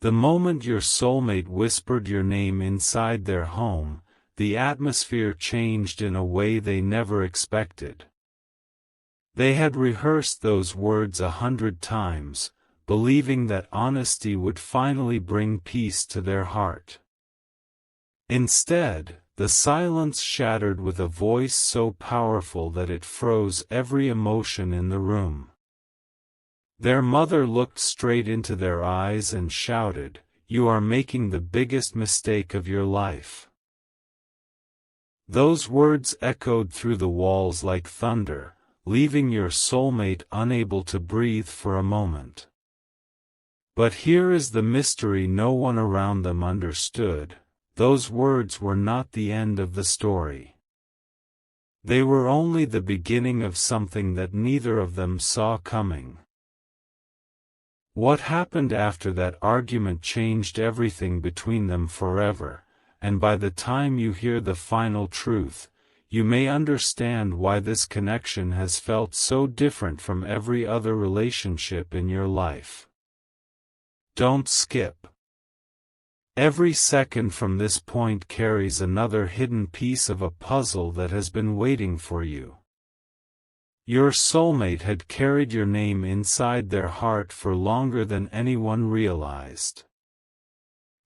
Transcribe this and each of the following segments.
The moment your soulmate whispered your name inside their home, the atmosphere changed in a way they never expected. They had rehearsed those words 100 times, believing that honesty would finally bring peace to their heart. Instead, the silence shattered with a voice so powerful that it froze every emotion in the room. Their mother looked straight into their eyes and shouted, "You are making the biggest mistake of your life." Those words echoed through the walls like thunder, leaving your soulmate unable to breathe for a moment. But here is the mystery no one around them understood: those words were not the end of the story. They were only the beginning of something that neither of them saw coming. What happened after that argument changed everything between them forever, and by the time you hear the final truth, you may understand why this connection has felt so different from every other relationship in your life. Don't skip. Every second from this point carries another hidden piece of a puzzle that has been waiting for you. Your soulmate had carried your name inside their heart for longer than anyone realized.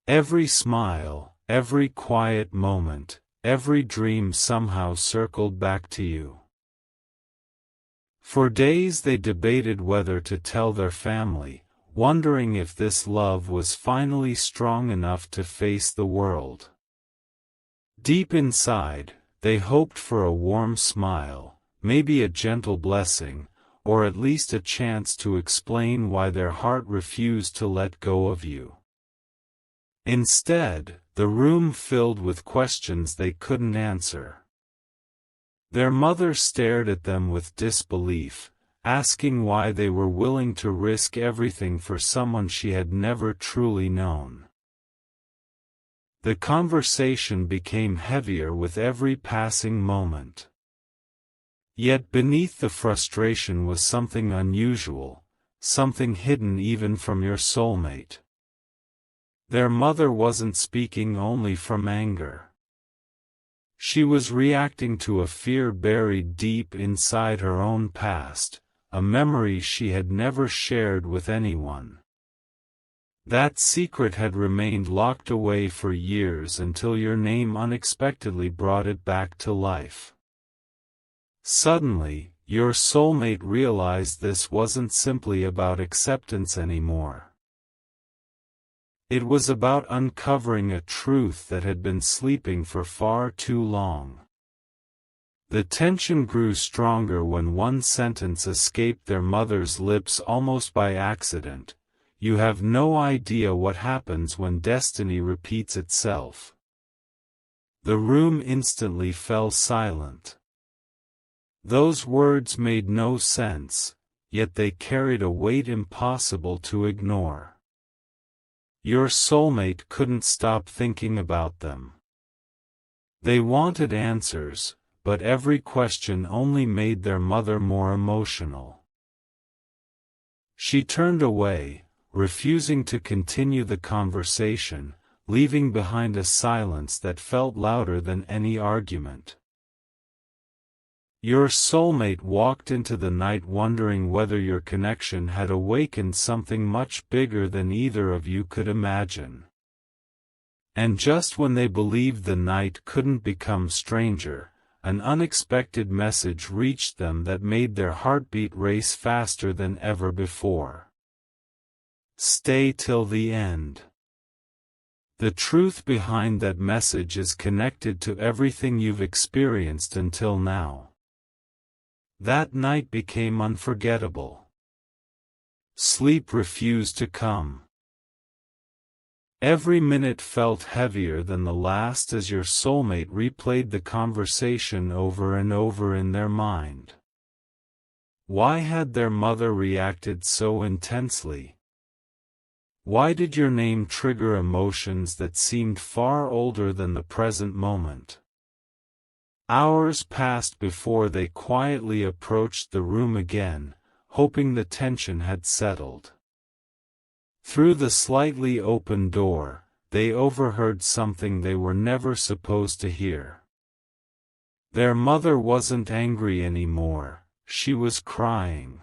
Every smile, every quiet moment, every dream somehow circled back to you. For days they debated whether to tell their family, wondering if this love was finally strong enough to face the world. Deep inside, they hoped for a warm smile, maybe a gentle blessing, or at least a chance to explain why their heart refused to let go of you. Instead, the room filled with questions they couldn't answer. Their mother stared at them with disbelief, asking why they were willing to risk everything for someone she had never truly known. The conversation became heavier with every passing moment. Yet beneath the frustration was something unusual, something hidden even from your soulmate. Their mother wasn't speaking only from anger. She was reacting to a fear buried deep inside her own past, a memory she had never shared with anyone. That secret had remained locked away for years until your name unexpectedly brought it back to life. Suddenly, your soulmate realized this wasn't simply about acceptance anymore. It was about uncovering a truth that had been sleeping for far too long. The tension grew stronger when one sentence escaped their mother's lips almost by accident: "You have no idea what happens when destiny repeats itself." The room instantly fell silent. Those words made no sense, yet they carried a weight impossible to ignore. Your soulmate couldn't stop thinking about them. They wanted answers, but every question only made their mother more emotional. She turned away, refusing to continue the conversation, leaving behind a silence that felt louder than any argument. Your soulmate walked into the night wondering whether your connection had awakened something much bigger than either of you could imagine. And just when they believed the night couldn't become stranger, an unexpected message reached them that made their heartbeat race faster than ever before. Stay till the end. The truth behind that message is connected to everything you've experienced until now. That night became unforgettable. Sleep refused to come. Every minute felt heavier than the last as your soulmate replayed the conversation over and over in their mind. Why had their mother reacted so intensely? Why did your name trigger emotions that seemed far older than the present moment? Hours passed before they quietly approached the room again, hoping the tension had settled. Through the slightly open door, they overheard something they were never supposed to hear. Their mother wasn't angry anymore, she was crying.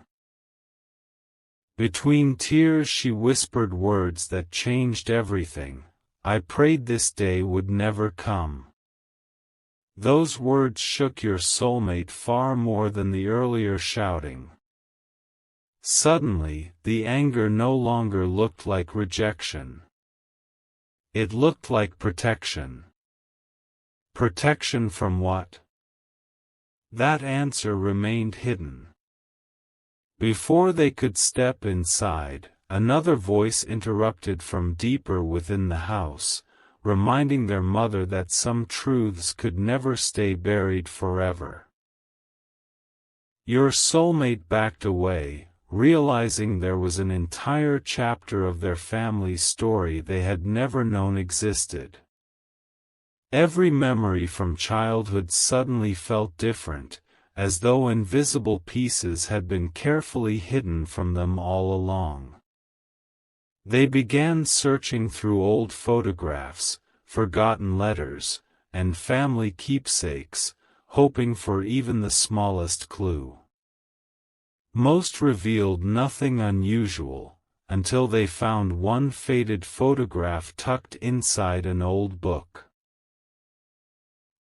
Between tears she whispered words that changed everything. I prayed this day would never come. Those words shook your soulmate far more than the earlier shouting. Suddenly, the anger no longer looked like rejection. It looked like protection. Protection from what? That answer remained hidden. Before they could step inside, another voice interrupted from deeper within the house, reminding their mother that some truths could never stay buried forever. Your soulmate backed away, realizing there was an entire chapter of their family's story they had never known existed. Every memory from childhood suddenly felt different, as though invisible pieces had been carefully hidden from them all along. They began searching through old photographs, forgotten letters, and family keepsakes, hoping for even the smallest clue. Most revealed nothing unusual, until they found one faded photograph tucked inside an old book.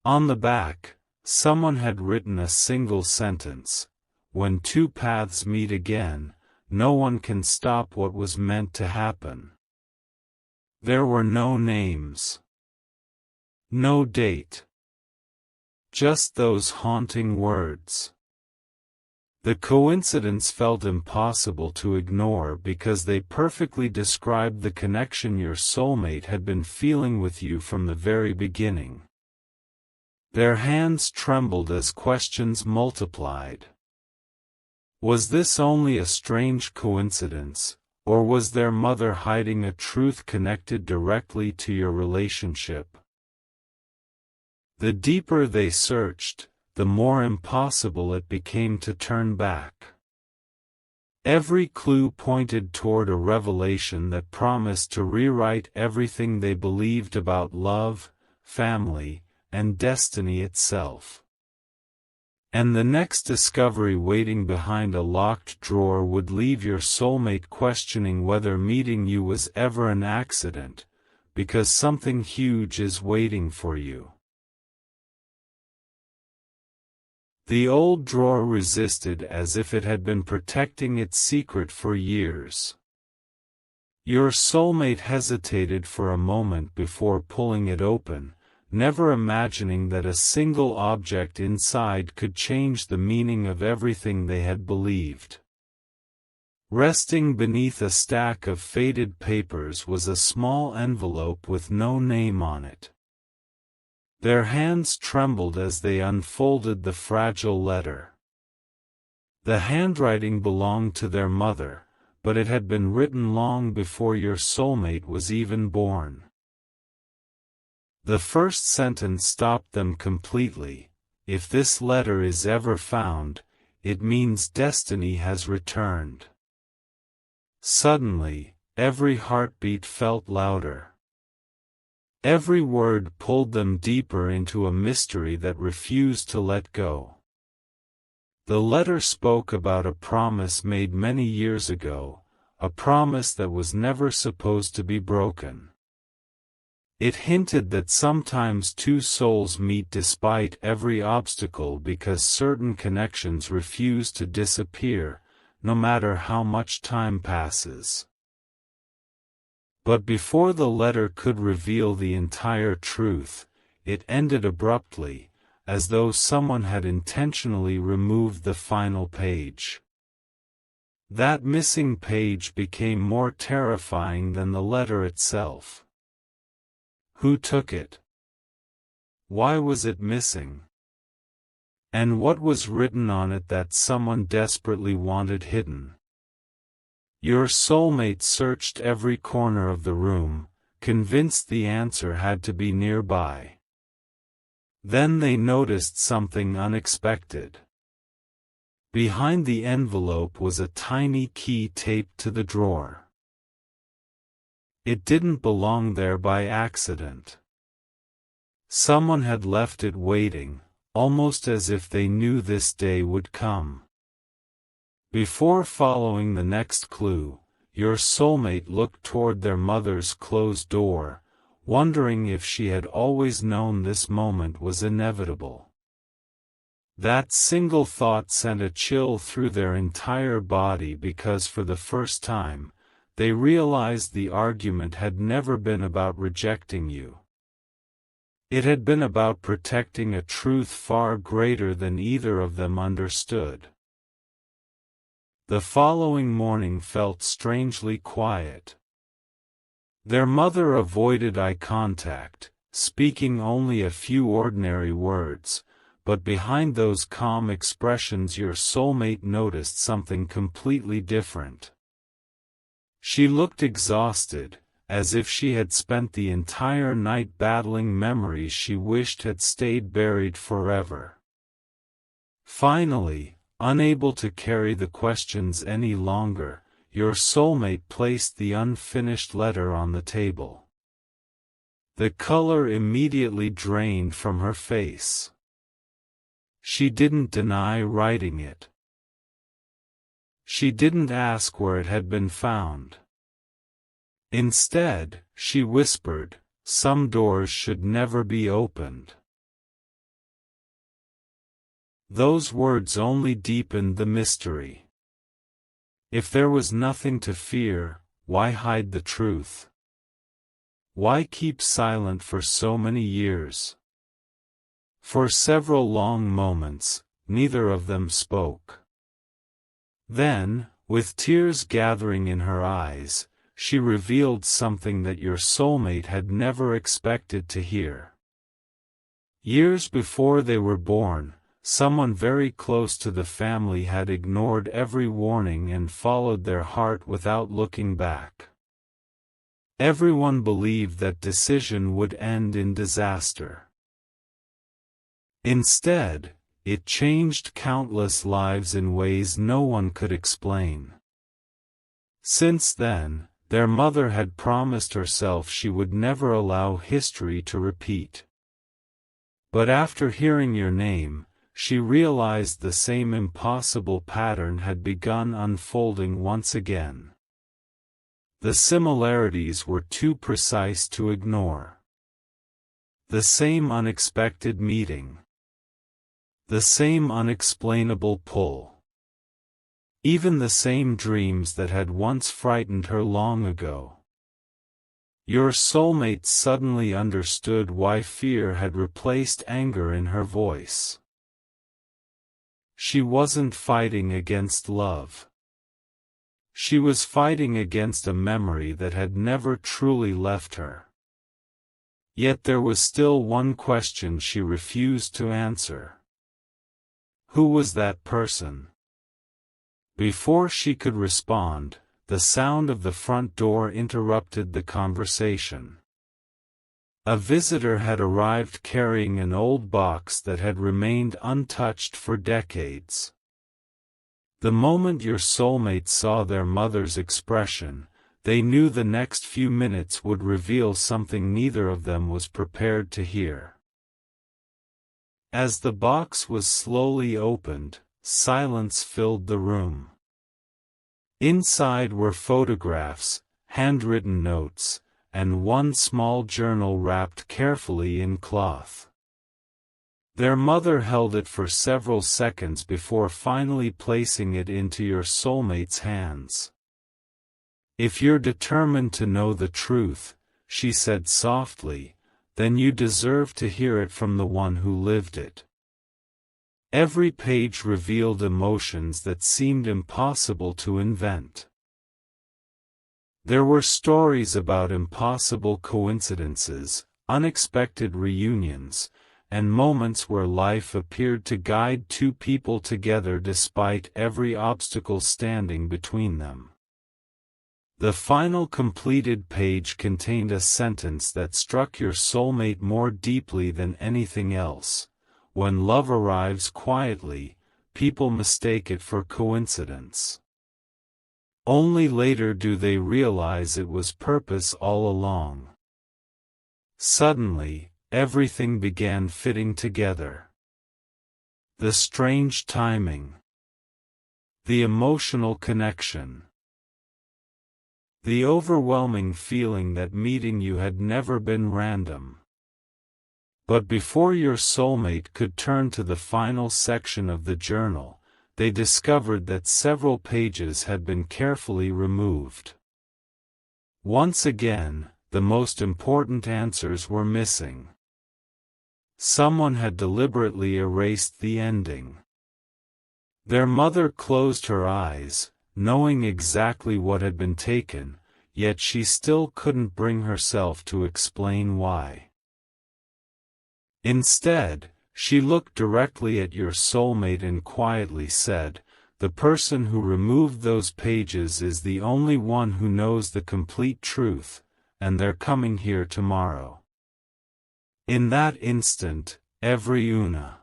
On the back, someone had written a single sentence: "When two paths meet again, no one can stop what was meant to happen." There were no names. No date. Just those haunting words. The coincidence felt impossible to ignore because they perfectly described the connection your soulmate had been feeling with you from the very beginning. Their hands trembled as questions multiplied. Was this only a strange coincidence, or was their mother hiding a truth connected directly to your relationship? The deeper they searched, the more impossible it became to turn back. Every clue pointed toward a revelation that promised to rewrite everything they believed about love, family, and destiny itself. And the next discovery waiting behind a locked drawer would leave your soulmate questioning whether meeting you was ever an accident, because something huge is waiting for you. The old drawer resisted as if it had been protecting its secret for years. Your soulmate hesitated for a moment before pulling it open, never imagining that a single object inside could change the meaning of everything they had believed. Resting beneath a stack of faded papers was a small envelope with no name on it. Their hands trembled as they unfolded the fragile letter. The handwriting belonged to their mother, but it had been written long before your soulmate was even born. The first sentence stopped them completely. If this letter is ever found, it means destiny has returned. Suddenly, every heartbeat felt louder. Every word pulled them deeper into a mystery that refused to let go. The letter spoke about a promise made many years ago, a promise that was never supposed to be broken. It hinted that sometimes two souls meet despite every obstacle because certain connections refuse to disappear, no matter how much time passes. But before the letter could reveal the entire truth, it ended abruptly, as though someone had intentionally removed the final page. That missing page became more terrifying than the letter itself. Who took it? Why was it missing? And what was written on it that someone desperately wanted hidden? Your soulmate searched every corner of the room, convinced the answer had to be nearby. Then they noticed something unexpected. Behind the envelope was a tiny key taped to the drawer. It didn't belong there by accident. Someone had left it waiting, almost as if they knew this day would come. Before following the next clue, your soulmate looked toward their mother's closed door, wondering if she had always known this moment was inevitable. That single thought sent a chill through their entire body because for the first time, they realized the argument had never been about rejecting you. It had been about protecting a truth far greater than either of them understood. The following morning felt strangely quiet. Their mother avoided eye contact, speaking only a few ordinary words, but behind those calm expressions your soulmate noticed something completely different. She looked exhausted, as if she had spent the entire night battling memories she wished had stayed buried forever. Finally, unable to carry the questions any longer, your soulmate placed the unfinished letter on the table. The color immediately drained from her face. She didn't deny writing it. She didn't ask where it had been found. Instead, she whispered, "Some doors should never be opened." Those words only deepened the mystery. If there was nothing to fear, why hide the truth? Why keep silent for so many years? For several long moments, neither of them spoke. Then, with tears gathering in her eyes, she revealed something that your soulmate had never expected to hear. Years before they were born, someone very close to the family had ignored every warning and followed their heart without looking back. Everyone believed that decision would end in disaster. Instead, it changed countless lives in ways no one could explain. Since then, their mother had promised herself she would never allow history to repeat. But after hearing your name, she realized the same impossible pattern had begun unfolding once again. The similarities were too precise to ignore. The same unexpected meeting. The same unexplainable pull. Even the same dreams that had once frightened her long ago. Your soulmate suddenly understood why fear had replaced anger in her voice. She wasn't fighting against love. She was fighting against a memory that had never truly left her. Yet there was still one question she refused to answer. Who was that person? Before she could respond, the sound of the front door interrupted the conversation. A visitor had arrived carrying an old box that had remained untouched for decades. The moment your soulmate saw their mother's expression, they knew the next few minutes would reveal something neither of them was prepared to hear. As the box was slowly opened, silence filled the room. Inside were photographs, handwritten notes, and one small journal wrapped carefully in cloth. Their mother held it for several seconds before finally placing it into your soulmate's hands. "If you're determined to know the truth," she said softly, "then you deserve to hear it from the one who lived it." Every page revealed emotions that seemed impossible to invent. There were stories about impossible coincidences, unexpected reunions, and moments where life appeared to guide two people together despite every obstacle standing between them. The final completed page contained a sentence that struck your soulmate more deeply than anything else. "When love arrives quietly, people mistake it for coincidence." Only later do they realize it was purpose all along. Suddenly, everything began fitting together. The strange timing. The emotional connection. The overwhelming feeling that meeting you had never been random. But before your soulmate could turn to the final section of the journal, they discovered that several pages had been carefully removed. Once again, the most important answers were missing. Someone had deliberately erased the ending. Their mother closed her eyes, knowing exactly what had been taken, yet she still couldn't bring herself to explain why. Instead, she looked directly at your soulmate and quietly said, "The person who removed those pages is the only one who knows the complete truth, and they're coming here tomorrow." In that instant, every Una